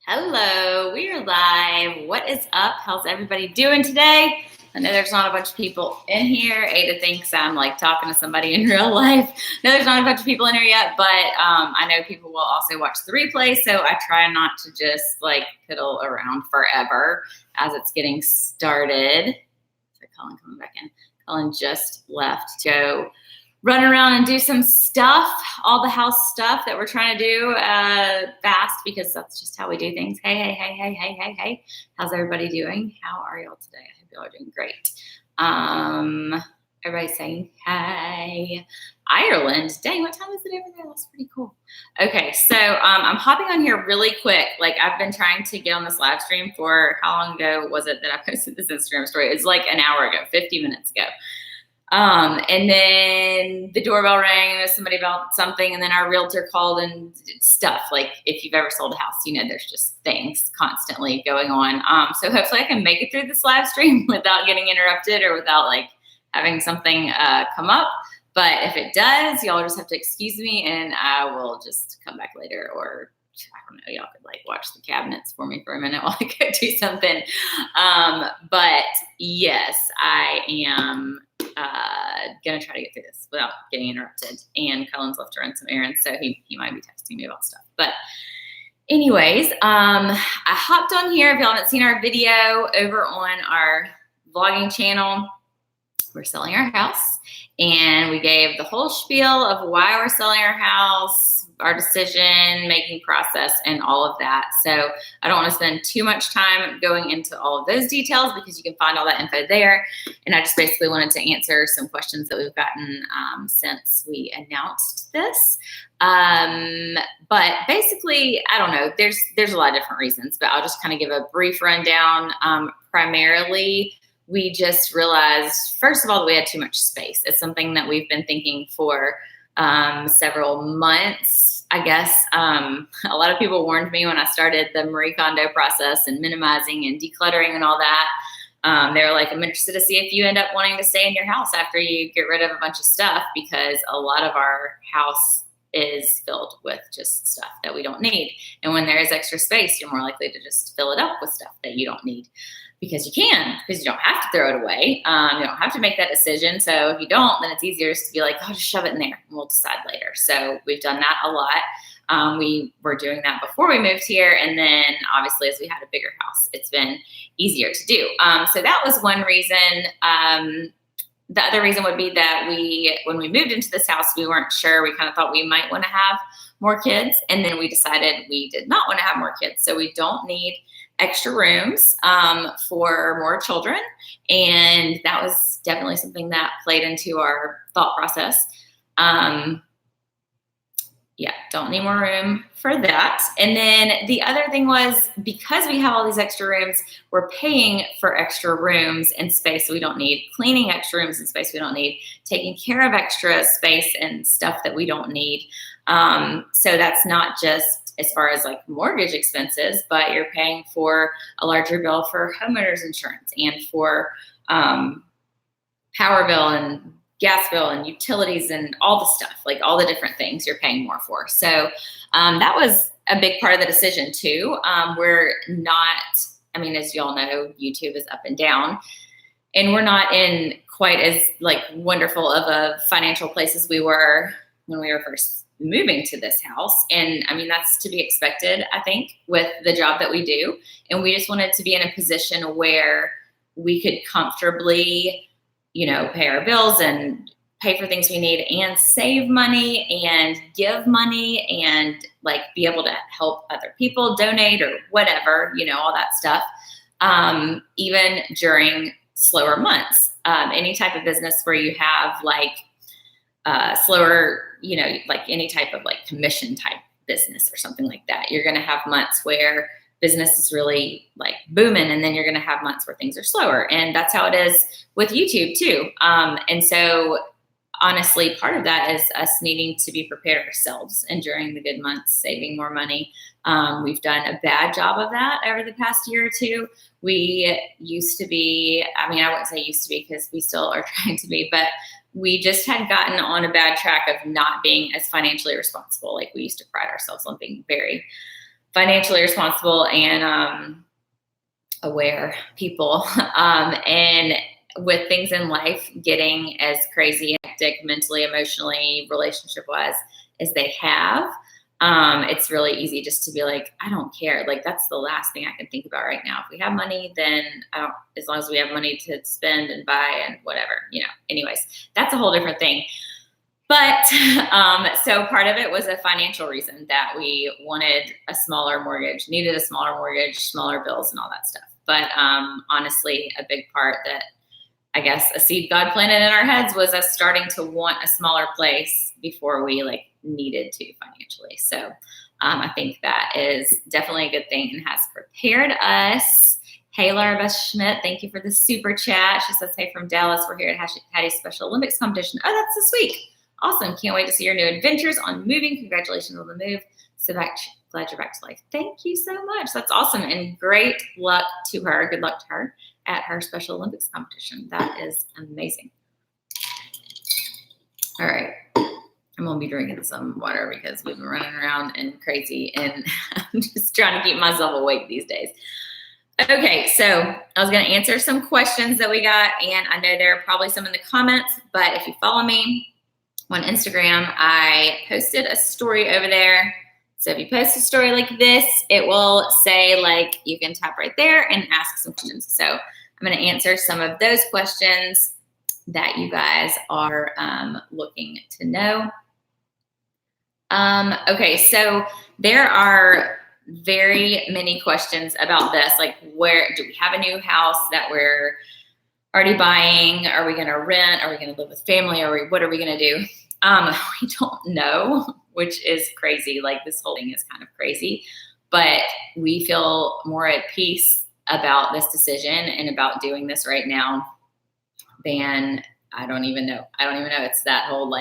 Hello, we are live. What is up? How's everybody doing today? I know there's not a bunch of people in here. Ada thinks I'm like talking to somebody in real life. No, there's not a bunch of people in here yet, but I know people will also watch the replay, so I try not to just like piddle around forever as it's getting started. So Colin coming back in. Colin just left to go run around and do some stuff, all the house stuff that we're trying to do fast, because that's just how we do things. Hey. How's everybody doing? How are y'all today? I hope y'all are doing great. Everybody's saying, hey. Ireland. Dang, what time is it over there? That's pretty cool. Okay, so I'm hopping on here really quick. Like, I've been trying to get on this live stream for, how long ago was it that I posted this Instagram story? It's like an hour ago, 50 minutes ago. And then the doorbell rang and there was somebody about something, and then our realtor called and stuff. Like, if you've ever sold a house, you know, there's just things constantly going on. So hopefully I can make it through this live stream without getting interrupted or without like having something come up. But if it does, y'all just have to excuse me and I will just come back later, or I don't know, y'all could like watch the cabinets for me for a minute while I go do something. But yes, I am gonna try to get through this without getting interrupted. And Colin's left to run some errands, so he might be texting me about stuff. But anyways, I hopped on here. If y'all haven't seen our video over on our vlogging channel, we're selling our house, and we gave the whole spiel of why we're selling our house, our decision making process, and all of that. So I don't want to spend too much time going into all of those details because you can find all that info there. And I just basically wanted to answer some questions that we've gotten since we announced this. But basically, I don't know, there's a lot of different reasons, but I'll just kind of give a brief rundown. Primarily, we just realized, first of all, that we had too much space. It's something that we've been thinking for several months, I guess. A lot of people warned me when I started the Marie Kondo process and minimizing and decluttering and all that. They were like, I'm interested to see if you end up wanting to stay in your house after you get rid of a bunch of stuff, because a lot of our house is filled with just stuff that we don't need. And when there is extra space, you're more likely to just fill it up with stuff that you don't need. Because you don't have to throw it away. You don't have to make that decision. So if you don't, then it's easier just to be like, oh, just shove it in there and we'll decide later. So we've done that a lot. We were doing that before we moved here. And then obviously as we had a bigger house, it's been easier to do. So that was one reason. The other reason would be that when we moved into this house, we weren't sure. We kind of thought we might want to have more kids. And then we decided we did not want to have more kids. So we don't need extra rooms for more children. And that was definitely something that played into our thought process. Don't need more room for that. And then the other thing was, because we have all these extra rooms, we're paying for extra rooms and space we don't need, cleaning extra rooms and space we don't need, taking care of extra space and stuff that we don't need. So that's not just as far as like mortgage expenses, but you're paying for a larger bill for homeowners insurance and for power bill and gas bill and utilities and all the stuff, like all the different things you're paying more for. So that was a big part of the decision too. We're not, as you all know, YouTube is up and down, and we're not in quite as like wonderful of a financial place as we were when we were first moving to this house. And that's to be expected, I think, with the job that we do. And we just wanted to be in a position where we could comfortably, pay our bills and pay for things we need and save money and give money and like be able to help other people, donate or whatever, all that stuff. Even during slower months, any type of business where you have like slower, like any type of like commission type business or something like that, you're going to have months where business is really like booming, and then you're going to have months where things are slower. And that's how it is with YouTube too. And so honestly, part of that is us needing to be prepared ourselves, and during the good months, saving more money. We've done a bad job of that over the past year or two. We used to be, I wouldn't say used to be because we still are trying to be, but we just had gotten on a bad track of not being as financially responsible. Like, we used to pride ourselves on being very financially responsible and aware people. And with things in life getting as crazy and hectic mentally, emotionally, relationship-wise as they have, it's really easy just to be like, I don't care. Like, that's the last thing I can think about right now. If we have money, then as long as we have money to spend and buy and whatever, anyways, that's a whole different thing. But so part of it was a financial reason that we wanted a smaller mortgage, needed a smaller mortgage, smaller bills and all that stuff. But honestly, a big part that I guess a seed God planted in our heads was us starting to want a smaller place before we needed to financially. So I think that is definitely a good thing and has prepared us. Hey, Laura Beth Schmidt, thank you for the super chat. She says, hey, from Dallas, we're here at Hattie's Special Olympics competition. Oh, that's this week. Awesome. Can't wait to see your new adventures on moving. Congratulations on the move. So glad you're back to life. Thank you so much. That's awesome. And great luck to her. Good luck to her at her Special Olympics competition. That is amazing. All right. I'm going to be drinking some water because we've been running around and crazy, and I'm just trying to keep myself awake these days. Okay, so I was going to answer some questions that we got, and I know there are probably some in the comments, but if you follow me on Instagram, I posted a story over there. So if you post a story like this, it will say you can tap right there and ask some questions. So I'm going to answer some of those questions that you guys are looking to know. Okay, so there are very many questions about this. Where do we have a new house that we're already buying? Are we going to rent? Are we going to live with family? What are we going to do? We don't know, which is crazy. This whole thing is kind of crazy, but we feel more at peace about this decision and about doing this right now than I don't even know. It's that whole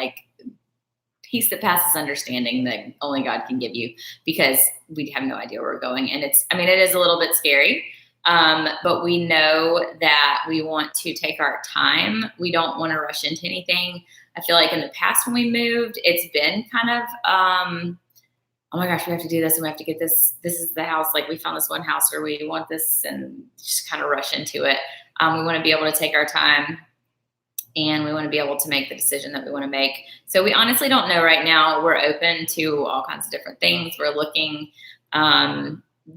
peace that passes understanding that only God can give you, because we have no idea where we're going. And it is a little bit scary. But we know that we want to take our time. We don't want to rush into anything. I feel like in the past when we moved, it's been kind of, oh my gosh, we have to do this and we have to get this. This is the house. We found this one house where we want this, and just kind of rush into it. We want to be able to take our time, and we want to be able to make the decision that we want to make. So we honestly don't know right now. We're open to all kinds of different things. We're looking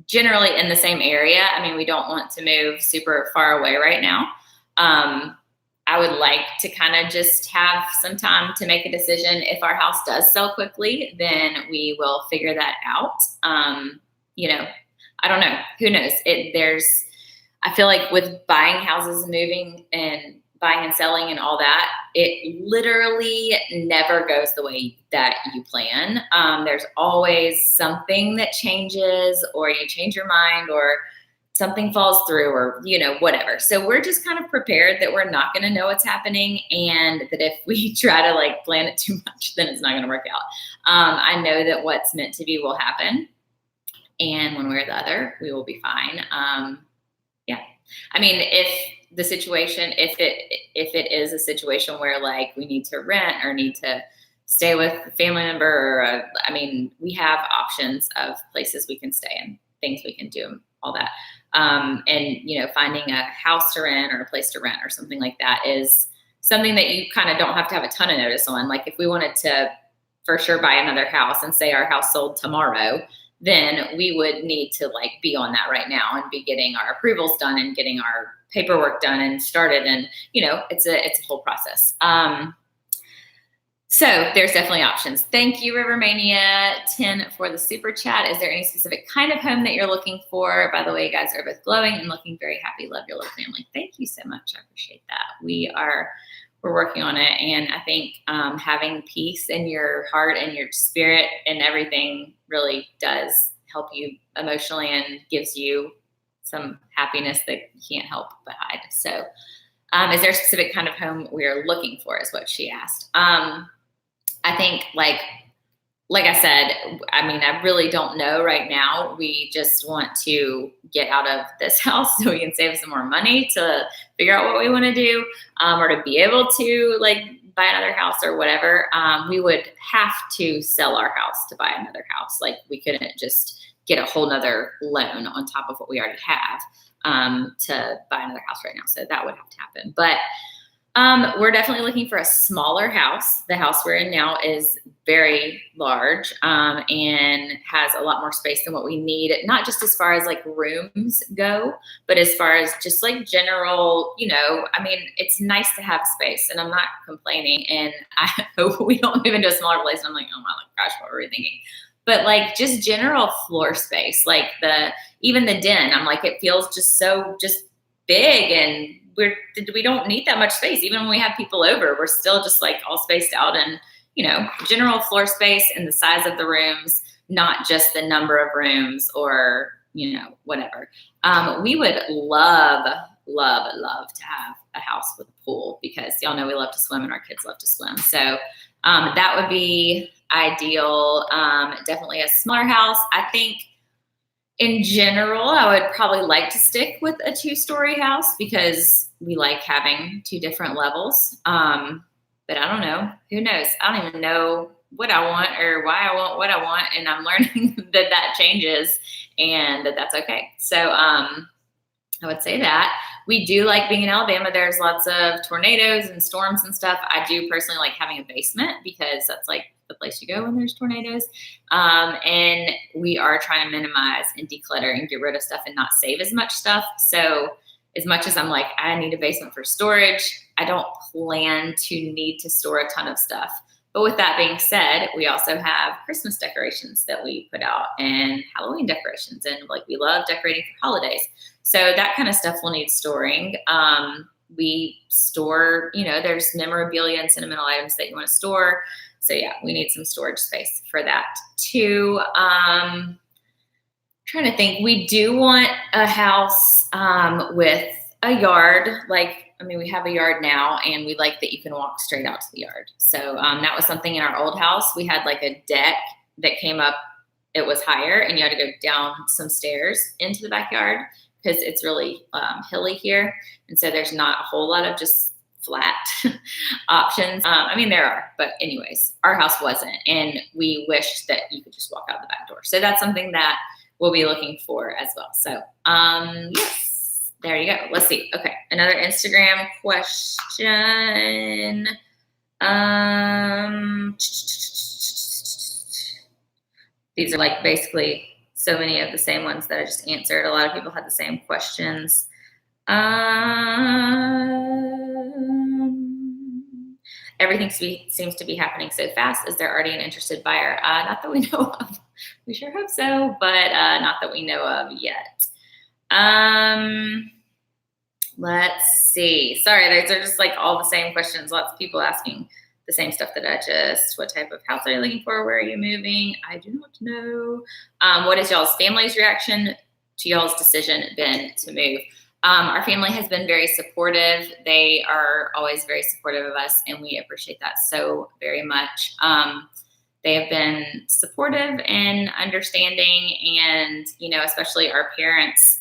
generally in the same area. We don't want to move super far away right now. I would like to kind of just have some time to make a decision. If our house does sell quickly, then we will figure that out. I don't know. Who knows? I feel like with buying houses, moving and buying and selling and all that, it literally never goes the way that you plan. There's always something that changes, or you change your mind, or something falls through, or, whatever. So we're just kind of prepared that we're not going to know what's happening, and that if we try to plan it too much, then it's not going to work out. I know that what's meant to be will happen. And one way or the other, we will be fine. Yeah. If the situation, if it is a situation where we need to rent or need to stay with a family member, or we have options of places we can stay and things we can do, all that. And finding a house to rent or a place to rent or something like that is something that you kind of don't have to have a ton of notice on. If we wanted to for sure buy another house, and say our house sold tomorrow, then we would need to be on that right now and be getting our approvals done and getting our paperwork done and started. And, it's a whole process. So there's definitely options. Thank you, Rivermania 10 for the super chat. Is there any specific kind of home that you're looking for? By the way, you guys are both glowing and looking very happy. Love your little family. Thank you so much. I appreciate that. We're working on it. And I think having peace in your heart and your spirit and everything really does help you emotionally and gives you some happiness that you can't help but hide. So is there a specific kind of home we're looking for, is what she asked. I think like I said, I really don't know right now. We just want to get out of this house so we can save some more money to figure out what we want to do, or to be able to buy another house or whatever. We would have to sell our house to buy another house. We couldn't just get a whole nother loan on top of what we already have to buy another house right now. So that would have to happen. But we're definitely looking for a smaller house. The house we're in now is very large and has a lot more space than what we need, not just as far as like rooms go, but as far as just like general, I mean, it's nice to have space and I'm not complaining. And I hope we don't move into a smaller place. And I'm like, oh my gosh, what were we thinking? But like just general floor space, like even the den, I'm like, it feels just so just big and we don't need that much space. Even when we have people over, we're still just like all spaced out and, general floor space and the size of the rooms, not just the number of rooms or, whatever. We would love to have a house with a pool because y'all know we love to swim and our kids love to swim. So that would be ideal. Definitely a smaller house. I think in general, I would probably like to stick with a 2-story house because we like having 2 different levels. But I don't know. Who knows? I don't even know what I want or why I want what I want. And I'm learning that changes and that's okay. So I would say that. We do like being in Alabama. There's lots of tornadoes and storms and stuff. I do personally like having a basement because that's like the place you go when there's tornadoes. And we are trying to minimize and declutter and get rid of stuff and not save as much stuff. So as much as I'm like, I need a basement for storage, I don't plan to need to store a ton of stuff. But with that being said, we also have Christmas decorations that we put out and Halloween decorations. And like we love decorating for holidays. So that kind of stuff will need storing. We store, there's memorabilia and sentimental items that you want to store. So yeah, we need some storage space for that too. Trying to think, we do want a house with a yard. We have a yard now and we like that you can walk straight out to the yard. So that was something in our old house. We had like a deck that came up, it was higher and you had to go down some stairs into the backyard because it's really hilly here. And so there's not a whole lot of just flat options. There are, but anyways, our house wasn't. And we wished that you could just walk out the back door. So that's something that we'll be looking for as well. So yes, there you go. Let's see. Okay, another Instagram question. These are like basically so many of the same ones that I just answered. A lot of people had the same questions. Everything seems to be happening so fast. Is there already an interested buyer? Not that we know of. We sure hope so, but not that we know of yet. Let's see. Sorry, those are just like all the same questions. Lots of people asking the same stuff that what type of house are you looking for? Where are you moving? I do not know. What is y'all's family's reaction to y'all's decision been to move? Our family has been very supportive. They are always very supportive of us, and we appreciate that so very much. They have been supportive and understanding, and, especially our parents.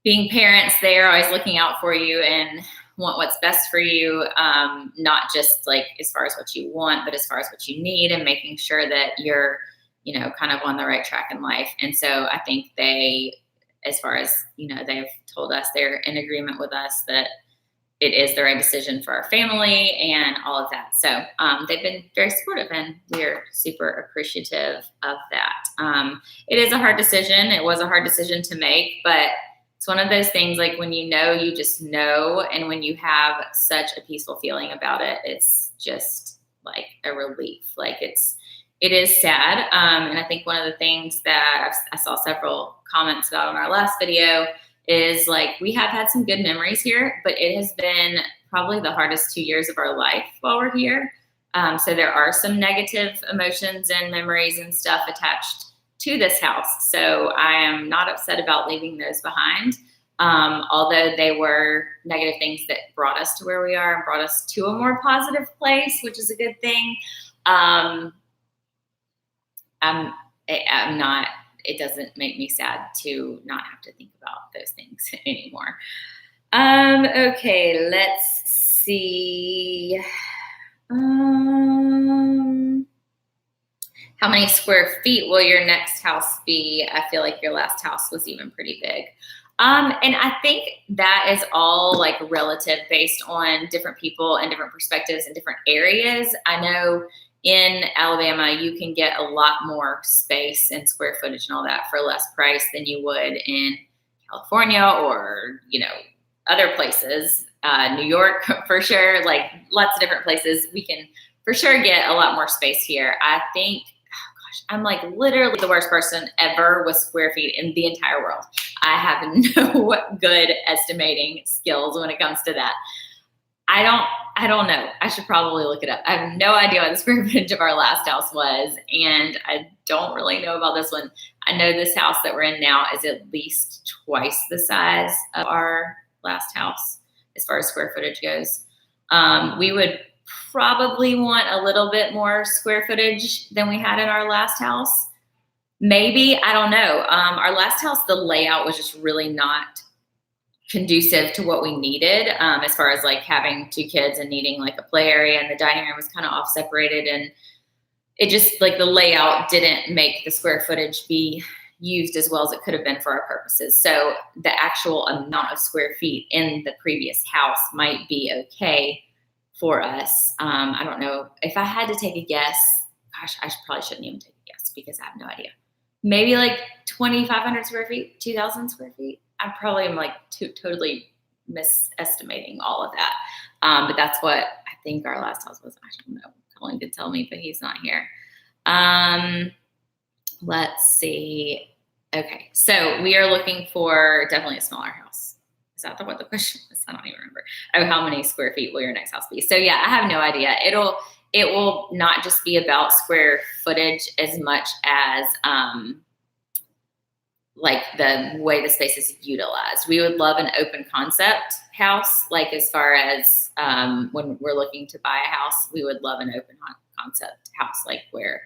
Being parents, they are always looking out for you and want what's best for you, not just like as far as what you want, but as far as what you need and making sure that you're, kind of on the right track in life. And so I think they, as far as, they've told us they're in agreement with us that it is the right decision for our family and all of that. So they've been very supportive and we're super appreciative of that. It is a hard decision. It was a hard decision to make, but it's one of those things like when you just know. And when you have such a peaceful feeling about it, it's just like a relief. Like it is sad. And I think one of the things that I saw several comments about on our last video is like, we have had some good memories here, but it has been probably the hardest 2 years of our life while we're here. So there are some negative emotions and memories and stuff attached to this house. So I am not upset about leaving those behind. Although they were negative things that brought us to where we are and brought us to a more positive place, which is a good thing. It doesn't make me sad to not have to think about those things anymore. Okay, let's see. How many square feet will your next house be? I feel like your last house was even pretty big. And I think that is all like relative based on different people and different perspectives in different areas. I know in Alabama, you can get a lot more space and square footage and all that for less price than you would in California or, other places, New York for sure, like lots of different places. We can for sure get a lot more space here. I think, I'm like literally the worst person ever with square feet in the entire world. I have no good estimating skills when it comes to that. I don't know. I should probably look it up. I have no idea what the square footage of our last house was, and I don't really know about this one. I know this house that we're in now is at least twice the size of our last house as far as square footage goes. We would probably want a little bit more square footage than we had in our last house. Maybe, I don't know. Our last house, the layout was just really not conducive to what we needed, as far as like having two kids and needing like a play area, and the dining room was kind of off separated, and it just like the layout didn't make the square footage be used as well as it could have been for our purposes. So the actual amount of square feet in the previous house might be okay for us. I don't know. If I had to take a guess, gosh, I probably shouldn't even take a guess because I have no idea. Maybe like 2,500 square feet, 2,000 square feet. I probably am like totally misestimating all of that. But that's what I think our last house was. I don't know. Colin could tell me, but he's not here. Let's see. Okay, so we are looking for definitely a smaller house. Is that what the question is? I don't even remember. Oh, how many square feet will your next house be? So yeah, I have no idea. It will not just be about square footage as much as like the way the space is utilized. We would love an open concept house, like as far as when we're looking to buy a house, we would love an open concept house, like where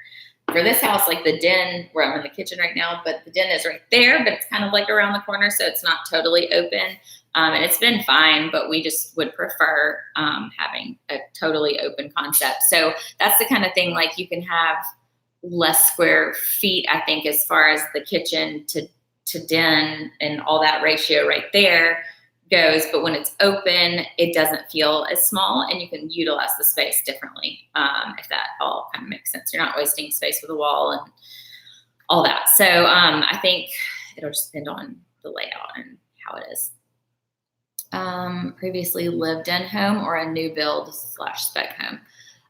for this house, like the den where I'm in the kitchen right now, but the den is right there, but it's kind of like around the corner, so it's not totally open. And it's been fine, but we just would prefer having a totally open concept. So that's the kind of thing, like you can have less square feet, I think, as far as the kitchen to den and all that ratio right there goes. But when it's open, it doesn't feel as small, and you can utilize the space differently, if that all kind of makes sense. You're not wasting space with a wall and all that. So I think it'll just depend on the layout and how it is. Previously lived in home or a new build / spec home?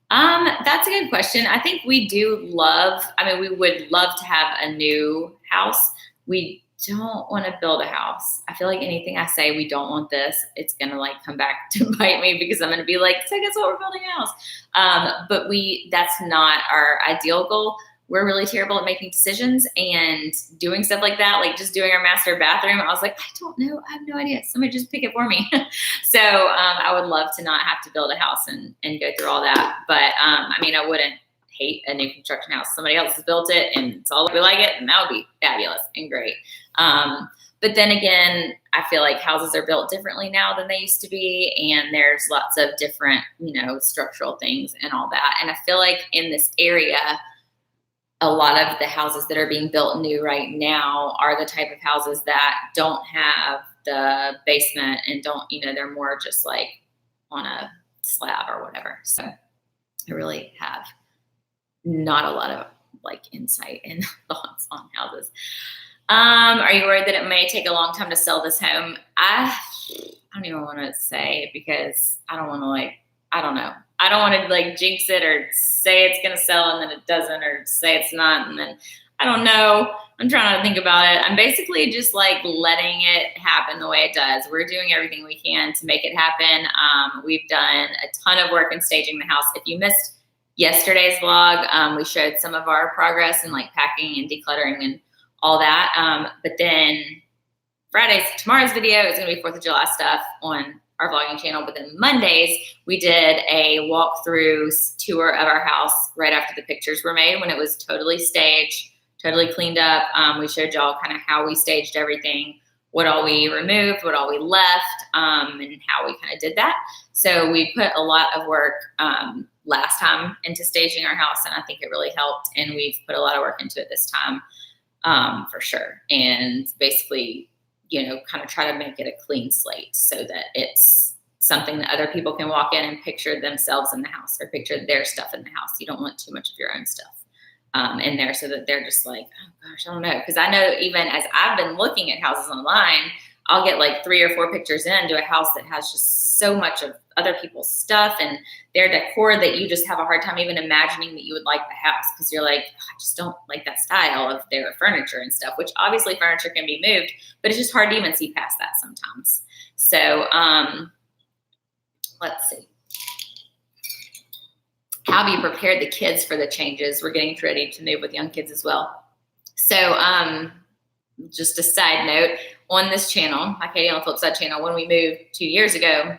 That's a good question. I think we do love, we would love to have a new house. We don't want to build a house. I feel like anything I say, we don't want this, it's going to like come back to bite me, because I'm going to be like, so guess what, we're building a house. But that's not our ideal goal. We're really terrible at making decisions and doing stuff like that, like just doing our master bathroom. I was like, I don't know. I have no idea. Somebody just pick it for me. So I would love to not have to build a house and go through all that. But I wouldn't hate a new construction house. Somebody else has built it and it's all we like it, and that would be fabulous and great. But then again, I feel like houses are built differently now than they used to be. And there's lots of different, structural things and all that. And I feel like in this area, a lot of the houses that are being built new right now are the type of houses that don't have the basement and don't, they're more just like on a slab or whatever. So I really have not a lot of like insight and thoughts on houses. Are you worried that it may take a long time to sell this home? I don't even want to say, because I don't want to I don't know. I don't want to like jinx it or say it's going to sell and then it doesn't, or say it's not. And then I don't know. I'm trying to think about it. I'm basically just like letting it happen the way it does. We're doing everything we can to make it happen. We've done a ton of work in staging the house. If you missed yesterday's vlog, we showed some of our progress in like packing and decluttering and all that. But then tomorrow's video is going to be 4th of July stuff on our vlogging channel. But then Mondays, we did a walkthrough tour of our house right after the pictures were made, when it was totally staged, totally cleaned up. We showed y'all kind of how we staged everything, what all we removed, what all we left, and how we kind of did that. So we put a lot of work last time into staging our house, and I think it really helped. And we've put a lot of work into it this time, for sure. And basically, kind of try to make it a clean slate so that it's something that other people can walk in and picture themselves in the house or picture their stuff in the house. You don't want too much of your own stuff in there, so that they're just like, oh gosh, I don't know. Because I know even as I've been looking at houses online, I'll get like 3 or 4 pictures into a house that has just so much of other people's stuff and their decor that you just have a hard time even imagining that you would like the house, because you're like, I just don't like that style of their furniture and stuff, which obviously furniture can be moved, but it's just hard to even see past that sometimes. So let's see. How have you prepared the kids for the changes? We're getting ready to move with young kids as well. So just a side note, on this channel, my Katie on the Flip Side channel, when we moved 2 years ago,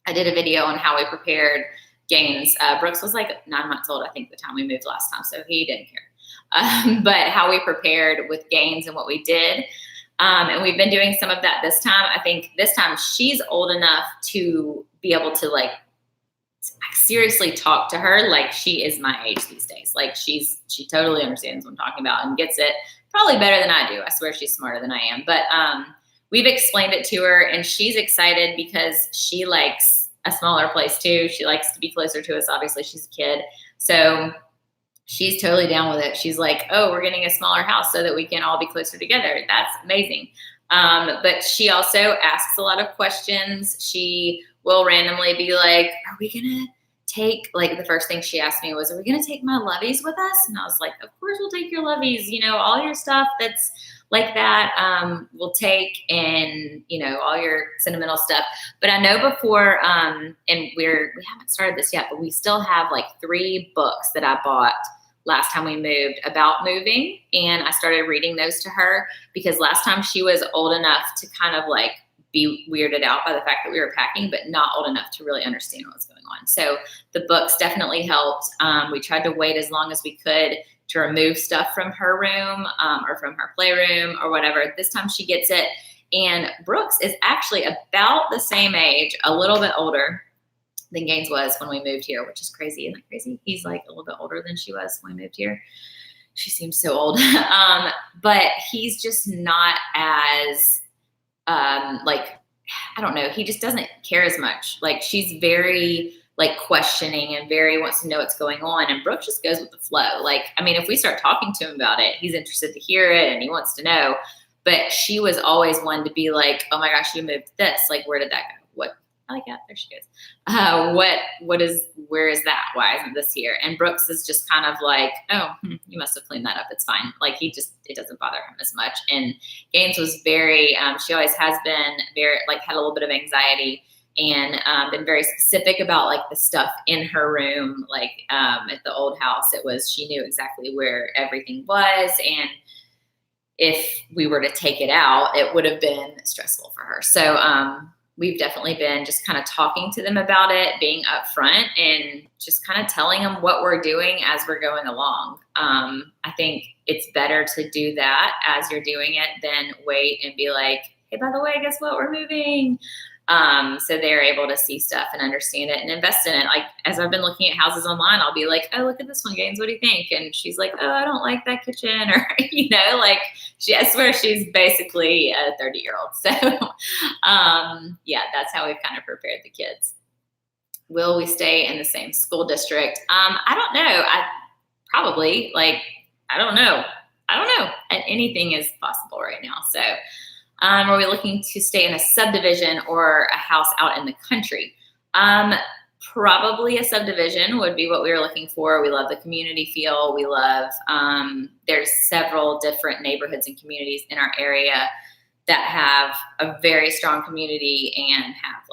I did a video on how we prepared Gaines. Brooks was like 9 months old, I think, the time we moved last time, so he didn't care. But how we prepared with Gaines and what we did. And we've been doing some of that this time. I think this time she's old enough to be able to like seriously talk to her like she is my age these days. Like she totally understands what I'm talking about and gets it probably better than I do. I swear she's smarter than I am. But we've explained it to her, and she's excited because she likes a smaller place too. She likes to be closer to us. Obviously, she's a kid. So she's totally down with it. She's like, oh, we're getting a smaller house so that we can all be closer together. That's amazing. But she also asks a lot of questions. She will randomly be like, are we going to take, like the first thing she asked me was, are we going to take my loveys with us? And I was like, of course we'll take your loveys, all your stuff that's like that, we'll take, and, all your sentimental stuff. But I know before, and we haven't started this yet, but we still have like 3 books that I bought last time we moved about moving. And I started reading those to her because last time she was old enough to kind of like be weirded out by the fact that we were packing, but not old enough to really understand what was going on. So the books definitely helped. We tried to wait as long as we could to remove stuff from her room or from her playroom or whatever. This time she gets it. And Brooks is actually about the same age, a little bit older than Gaines was when we moved here, which is crazy. Isn't that crazy? He's like a little bit older than she was when we moved here. She seems so old. But he's just not as I don't know. He just doesn't care as much. Like she's very like questioning and very wants to know what's going on. And Brooke just goes with the flow. Like, I mean, if we start talking to him about it, he's interested to hear it and he wants to know. But she was always one to be like, oh my gosh, you moved this. Like, where did that go? What? I like that. There she goes. Where is that? Why isn't this here? And Brooks is just kind of like, oh, you must have cleaned that up. It's fine. Like it doesn't bother him as much. And Gaines was very, she always has been very, like had a little bit of anxiety and been very specific about like the stuff in her room. Like at the old house, she knew exactly where everything was. And if we were to take it out, it would have been stressful for her. So, we've definitely been just kind of talking to them about it, being upfront and just kind of telling them what we're doing as we're going along. I think it's better to do that as you're doing it than wait and be like, hey, by the way, guess what? We're moving. So they're able to see stuff and understand it and invest in it. Like as I've been looking at houses online, I'll be like, oh, look at this one, Gaines. What do you think? And she's like, oh, I don't like that kitchen. Or, like I swear she's basically a 30-year-old. So, yeah, that's how we've kind of prepared the kids. Will we stay in the same school district? I don't know. Probably I don't know. And anything is possible right now. So, are we looking to stay in a subdivision or a house out in the country? Probably a subdivision would be what we were looking for. We love the community feel. We love, there's several different neighborhoods and communities in our area that have a very strong community and have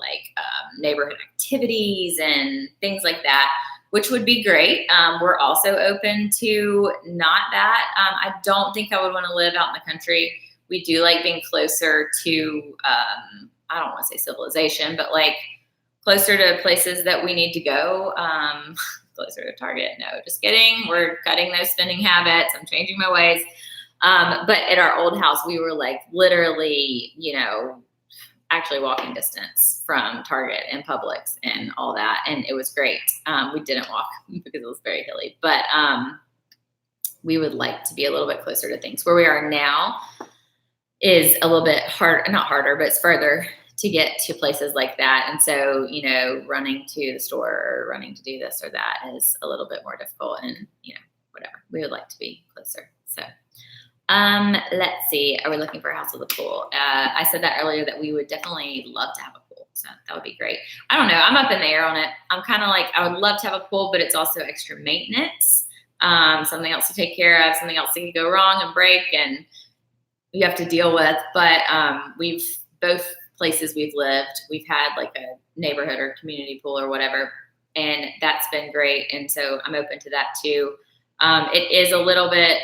neighborhood activities and things like that, which would be great. We're also open to not that. I don't think I would want to live out in the country. We do like being closer to, I don't want to say civilization, but closer to places that we need to go, closer to Target. No, just kidding. We're cutting those spending habits. I'm changing my ways. But at our old house, we were literally, actually walking distance from Target and Publix and all that. And it was great. We didn't walk because it was very hilly, but we would like to be a little bit closer to things. Where we are now is a little bit hard, not harder, but it's further to get to places like that. And so, you know, running to the store or running to do this or that is a little bit more difficult, and, you know, whatever. We would like to be closer. So, let's see. Are we looking for a house with a pool? I said that earlier that we would definitely love to have a pool. So that would be great. I don't know. I'm up in the air on it. I'm kind of like, I would love to have a pool, but it's also extra maintenance. Something else to take care of, something else that can go wrong and break and you have to deal with. But both places we've lived, we've had like a neighborhood or community pool or whatever, and that's been great. And so I'm open to that too. It is a little bit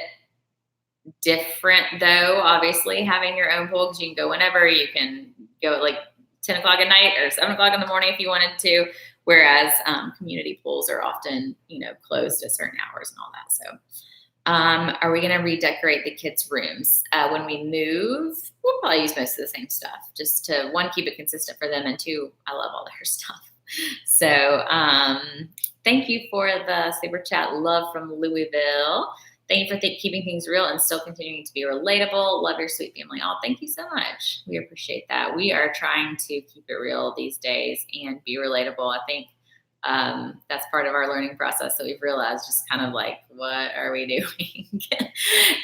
different though, obviously, having your own pool, because you can go whenever. You can go like 10 o'clock at night or 7 o'clock in the morning if you wanted to, whereas community pools are often, you know, closed at certain hours and all that. So are we going to redecorate the kids' rooms? When we move, we'll probably use most of the same stuff, just to, one, keep it consistent for them, and two, I love all their stuff. So thank you for the super chat. Love from Louisville. Thank you for keeping things real and still continuing to be relatable. Love your sweet family. Oh, thank you so much. We appreciate that. We are trying to keep it real these days and be relatable. I think that's part of our learning process that we've realized, just kind of like, what are we doing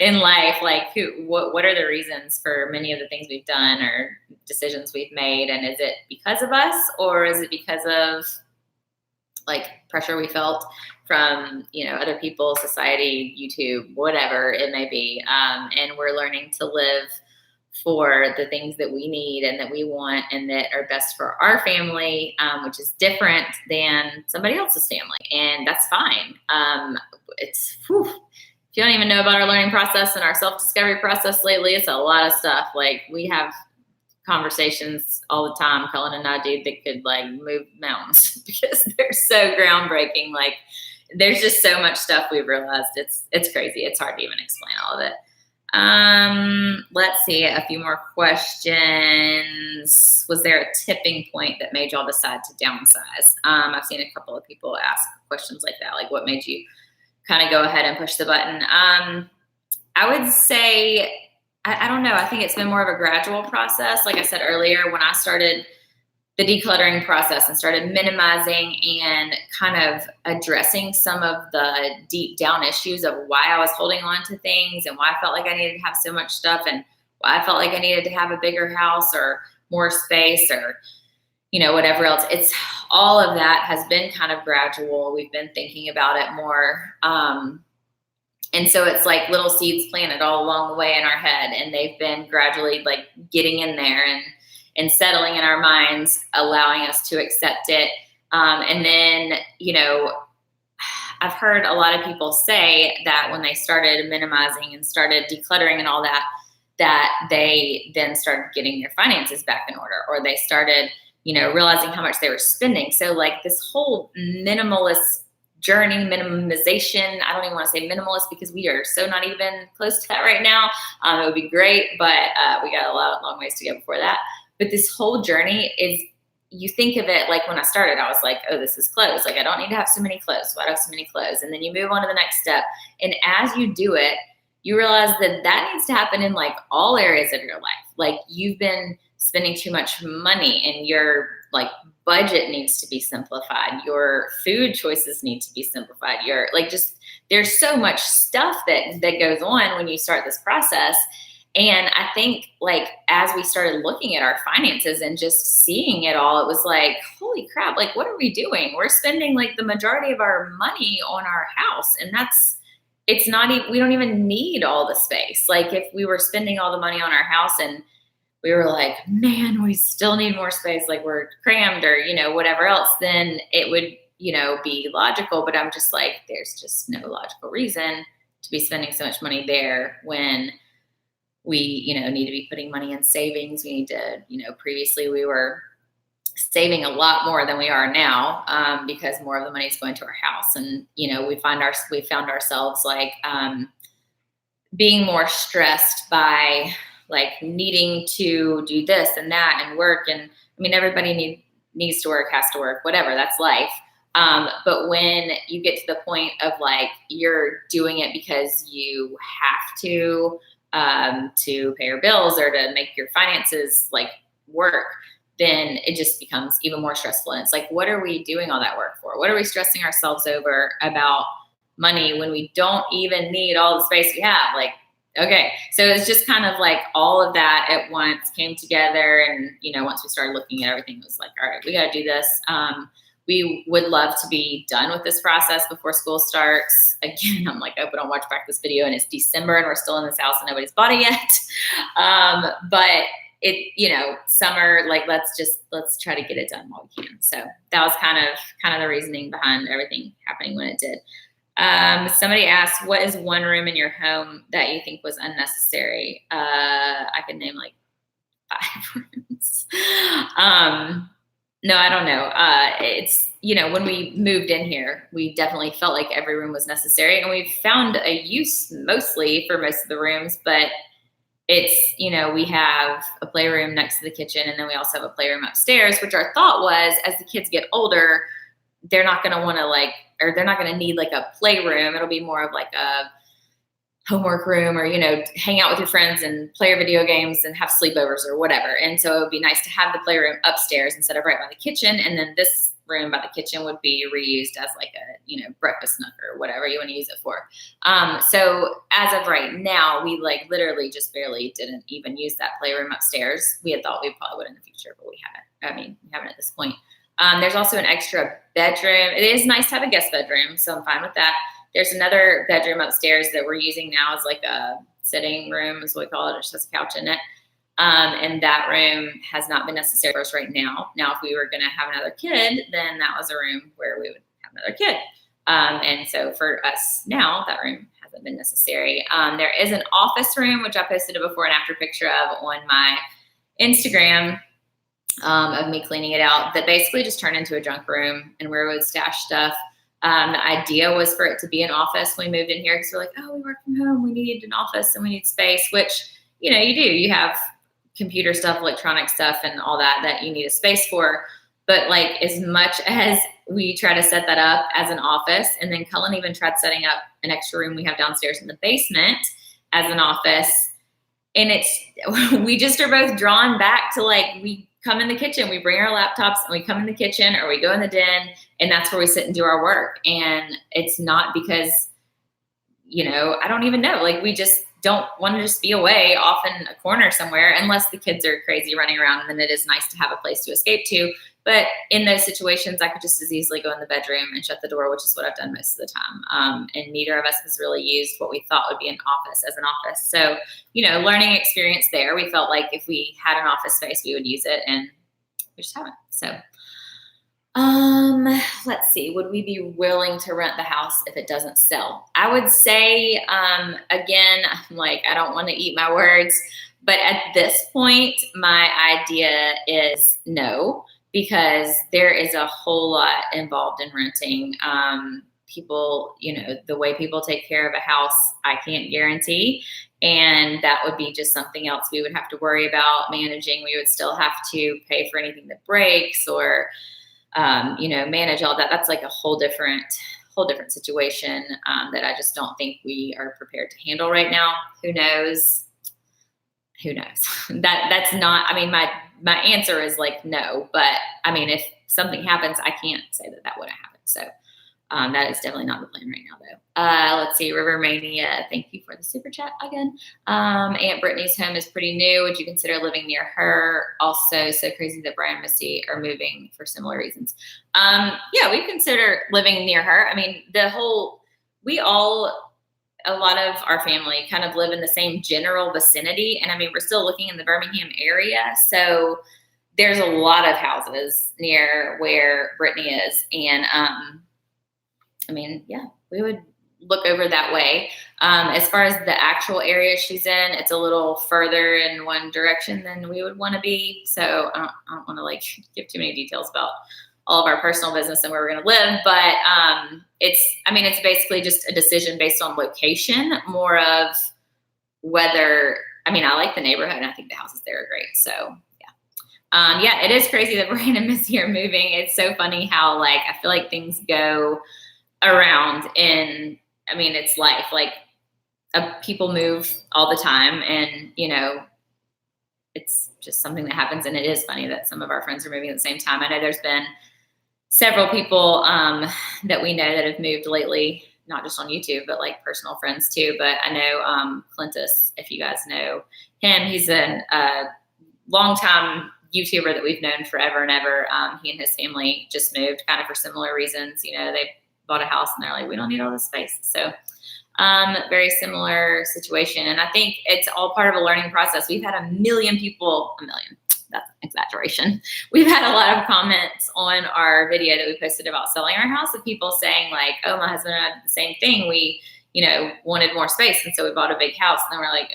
in life? Like, what are the reasons for many of the things we've done or decisions we've made? And is it because of us, or is it because of like pressure we felt from, you know, other people, society, YouTube, whatever it may be? And we're learning to live for the things that we need and that we want and that are best for our family, which is different than somebody else's family. And that's fine. If you don't even know about our learning process and our self-discovery process lately, it's a lot of stuff. Like, we have conversations all the time, Cullen and I do, that could like move mountains because they're so groundbreaking. Like, there's just so much stuff we've realized. It's crazy. It's hard to even explain all of it. Let's see, a few more questions. Was there a tipping point that made y'all decide to downsize? I've seen a couple of people ask questions like that. Like, what made you kind of go ahead and push the button? I would say, I don't know. I think it's been more of a gradual process. Like I said earlier, when I started the decluttering process and started minimizing and kind of addressing some of the deep down issues of why I was holding on to things and why I felt like I needed to have so much stuff and why I felt like I needed to have a bigger house or more space or, you know, whatever else. It's all of that has been kind of gradual. We've been thinking about it more. And so it's like little seeds planted all along the way in our head, and they've been gradually like getting in there and settling in our minds, allowing us to accept it. And then, you know, I've heard a lot of people say that when they started minimizing and started decluttering and all that, that they then started getting their finances back in order, or they started, you know, realizing how much they were spending. So like this whole minimalist journey, minimization, I don't even want to say minimalist because we are so not even close to that right now. It would be great, but we got a long ways to go before that. But this whole journey is, you think of it like when I started, I was like, oh, this is clothes. Like, I don't need to have so many clothes. Why do I have so many clothes? And then you move on to the next step. And as you do it, you realize that that needs to happen in like all areas of your life. Like, you've been spending too much money and your like budget needs to be simplified. Your food choices need to be simplified. Your like, just, there's so much stuff that goes on when you start this process. And I think like, as we started looking at our finances and just seeing it all, it was like, holy crap, like, what are we doing? We're spending like the majority of our money on our house. And it's not even, we don't even need all the space. Like, if we were spending all the money on our house and we were like, man, we still need more space, like we're crammed or, you know, whatever else, then it would, you know, be logical. But I'm just like, there's just no logical reason to be spending so much money there when we, you know, need to be putting money in savings. We need to, you know, previously we were saving a lot more than we are now, because more of the money is going to our house. And, you know, we found ourselves like being more stressed by like needing to do this and that and work. And I mean, everybody needs to work, has to work, whatever, that's life. But when you get to the point of like, you're doing it because you have to pay your bills or to make your finances like work, then it just becomes even more stressful. And it's like, what are we doing all that work for? What are we stressing ourselves over about money when we don't even need all the space we have? Like, okay. So it's just kind of like all of that at once came together. And, once we started looking at everything, it was like, all right, we got to do this. We would love to be done with this process before school starts. Again, I'm like, open on watch back this video and it's December and we're still in this house and nobody's bought it yet. But it, summer, like, let's try to get it done while we can. So that was kind of the reasoning behind everything happening when it did. Somebody asked, what is one room in your home that you think was unnecessary? I could name like 5 rooms. No, I don't know. It's, when we moved in here, we definitely felt like every room was necessary, and we found a use mostly for most of the rooms, but it's, we have a playroom next to the kitchen, and then we also have a playroom upstairs, which our thought was, as the kids get older, they're not going to want to they're not going to need like a playroom. It'll be more of like a homework room or, hang out with your friends and play your video games and have sleepovers or whatever. And so it would be nice to have the playroom upstairs instead of right by the kitchen. And then this room by the kitchen would be reused as like a, breakfast nook or whatever you want to use it for. So as of right now, we like literally just barely didn't even use that playroom upstairs. We had thought we probably would in the future, but we haven't at this point. There's also an extra bedroom. It is nice to have a guest bedroom, so I'm fine with that. There's another bedroom upstairs that we're using now as like a sitting room, is what we call it. It just has a couch in it. And that room has not been necessary for us right now. Now, if we were going to have another kid, then that was a room where we would have another kid. And so for us now, that room hasn't been necessary. There is an office room, which I posted a before and after picture of on my Instagram, of me cleaning it out, that basically just turned into a junk room and where we would stash stuff. The idea was for it to be an office when we moved in here, because we're like, oh, we work from home, we need an office and we need space, which, you do. You have computer stuff, electronic stuff, and all that you need a space for. But like, as much as we try to set that up as an office, and then Cullen even tried setting up an extra room we have downstairs in the basement as an office, and we just are both drawn back to like, we come in the kitchen, we bring our laptops and we come in the kitchen or we go in the den, and that's where we sit and do our work. And it's not because, I don't even know, like, we just don't want to just be away off in a corner somewhere unless the kids are crazy running around, and then it is nice to have a place to escape to. But in those situations, I could just as easily go in the bedroom and shut the door, which is what I've done most of the time. And neither of us has really used what we thought would be an office as an office. So, learning experience there. We felt like if we had an office space, we would use it, and we just haven't. So, let's see. Would we be willing to rent the house if it doesn't sell? I would say, again, I'm like, I don't want to eat my words, but at this point, my idea is no, because there is a whole lot involved in renting. People, the way people take care of a house, I can't guarantee. And that would be just something else we would have to worry about managing. We would still have to pay for anything that breaks or, manage all that. That's like a whole different situation that I just don't think we are prepared to handle right now. Who knows? That's not, I mean, my answer is like, no, but I mean, if something happens, I can't say that wouldn't happen. So that is definitely not the plan right now though. Let's see, River Mania, thank you for the super chat again. Aunt Brittany's home is pretty new. Would you consider living near her? Also, so crazy that Brian and Missy are moving for similar reasons. Yeah, we consider living near her. I mean, a lot of our family kind of live in the same general vicinity. And I mean, we're still looking in the Birmingham area. So there's a lot of houses near where Brittany is. And, I mean, yeah, we would look over that way. As far as the actual area she's in, it's a little further in one direction than we would want to be. So I don't want to like give too many details about all of our personal business and where we're going to live. But it's basically just a decision based on location, more of whether I mean, I like the neighborhood and I think the houses there are great. So yeah, it is crazy that Brian and Missy are moving. It's so funny how like, I feel like things go around in, I mean, it's life. Like people move all the time and, you know, it's just something that happens. And it is funny that some of our friends are moving at the same time. I know there's been several people that we know that have moved lately, not just on YouTube, but like personal friends too. But I know Clintus, if you guys know him, he's a longtime YouTuber that we've known forever and ever. He and his family just moved kind of for similar reasons. You know, they bought a house and they're like, we don't need all this space. So very similar situation. And I think it's all part of a learning process. We've had a million, that's an exaggeration. We've had a lot of comments on our video that we posted about selling our house of people saying like, oh, my husband and I did the same thing. We, you know, wanted more space. And so we bought a big house and then we're like,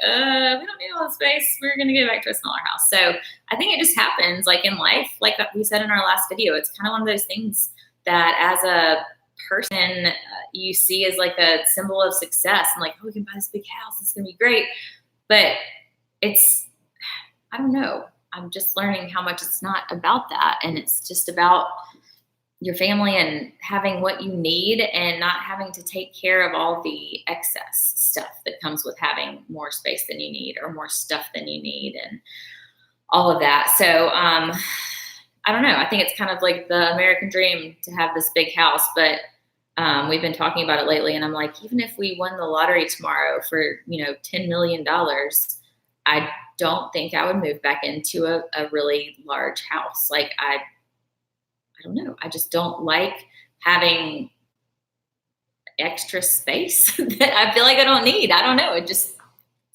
we don't need all the space. We're going to go back to a smaller house. So I think it just happens like in life, like we said in our last video, it's kind of one of those things that as a person you see as like a symbol of success and like, oh, we can buy this big house. It's going to be great. But it's, I don't know. I'm just learning how much it's not about that. And it's just about your family and having what you need and not having to take care of all the excess stuff that comes with having more space than you need or more stuff than you need and all of that. So, I don't know. I think it's kind of like the American dream to have this big house, but we've been talking about it lately. And I'm like, even if we won the lottery tomorrow for, you know, $10 million, I don't think I would move back into a really large house. Like I don't know. I just don't like having extra space that I feel like I don't need. I don't know. It's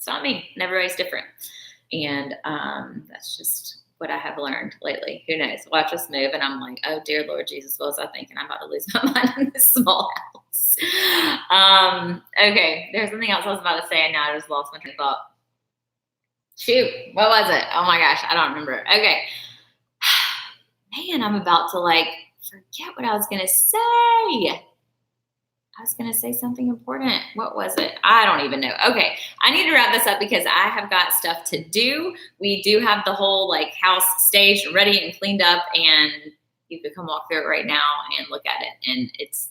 not me. And everybody's different. And that's just what I have learned lately. Who knows? Watch us move and I'm like, oh dear Lord Jesus, what was I thinking? I'm about to lose my mind in this small house. Okay, there's something else I was about to say and now I just lost my train of thought. Shoot, what was it? Oh my gosh, I don't remember. Okay. Man, I'm about to like forget what I was gonna say. I was going to say something important. What was it? I don't even know. Okay. I need to wrap this up because I have got stuff to do. We do have the whole like house staged, ready and cleaned up, and you could come walk through it right now and look at it. And it's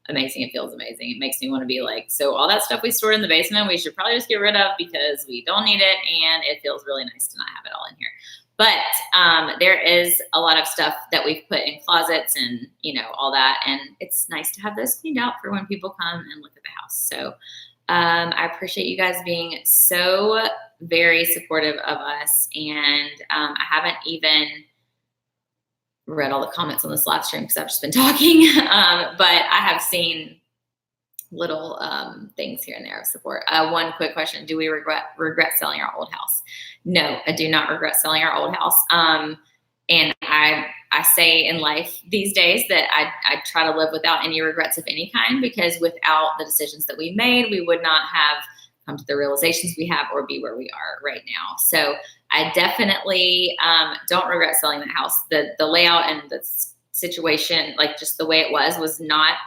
amazing. It feels amazing. It makes me want to be like, so all that stuff we stored in the basement, we should probably just get rid of because we don't need it. And it feels really nice to not have it all in here. But there is a lot of stuff that we've put in closets and, you know, all that. And it's nice to have those cleaned out for when people come and look at the house. So I appreciate you guys being so very supportive of us. And I haven't even read all the comments on this live stream because I've just been talking. But I have seen little things here and there of support. One quick question. Do we regret selling our old house? No, I do not regret selling our old house. And I say in life these days that I try to live without any regrets of any kind, because without the decisions that we made, we would not have come to the realizations we have or be where we are right now. So I definitely don't regret selling that house. The layout and the situation, like just the way it was not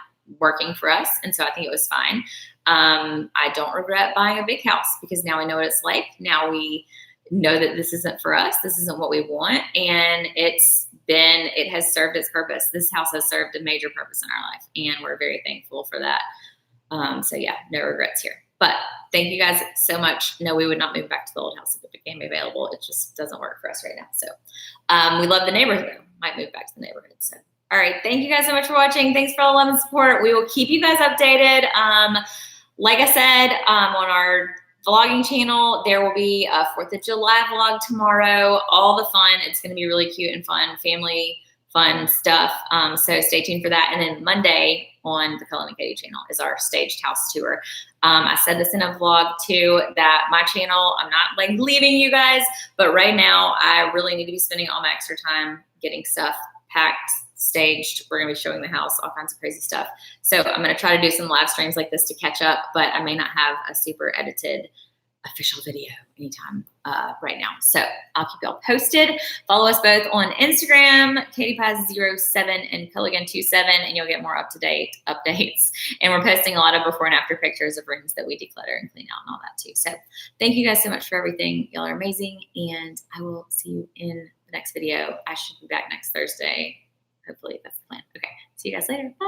working for us. And so I think it was fine. I don't regret buying a big house because now we know what it's like. Now we know that this isn't for us. This isn't what we want. And it has served its purpose. This house has served a major purpose in our life. And we're very thankful for that. So yeah, no regrets here. But thank you guys so much. No, we would not move back to the old house if it became available. It just doesn't work for us right now. So we love the neighborhood though. Might move back to the neighborhood. So all right. Thank you guys so much for watching. Thanks for all the love and support. We will keep you guys updated. Like I said, on our vlogging channel, there will be a 4th of July vlog tomorrow. All the fun. It's going to be really cute and fun, family fun stuff. So stay tuned for that. And then Monday on the Cullen and Katie channel is our staged house tour. I said this in a vlog too, that my channel, I'm not like leaving you guys, but right now I really need to be spending all my extra time getting stuff packed, staged. We're going to be showing the house, all kinds of crazy stuff. So I'm going to try to do some live streams like this to catch up, but I may not have a super edited official video anytime right now. So I'll keep y'all posted. Follow us both on Instagram, KatiePaz07 and Culligan27, and you'll get more up-to-date updates. And we're posting a lot of before and after pictures of rooms that we declutter and clean out and all that too. So thank you guys so much for everything. Y'all are amazing. And I will see you in the next video. I should be back next Thursday. Hopefully that's the plan. Okay. See you guys later. Bye.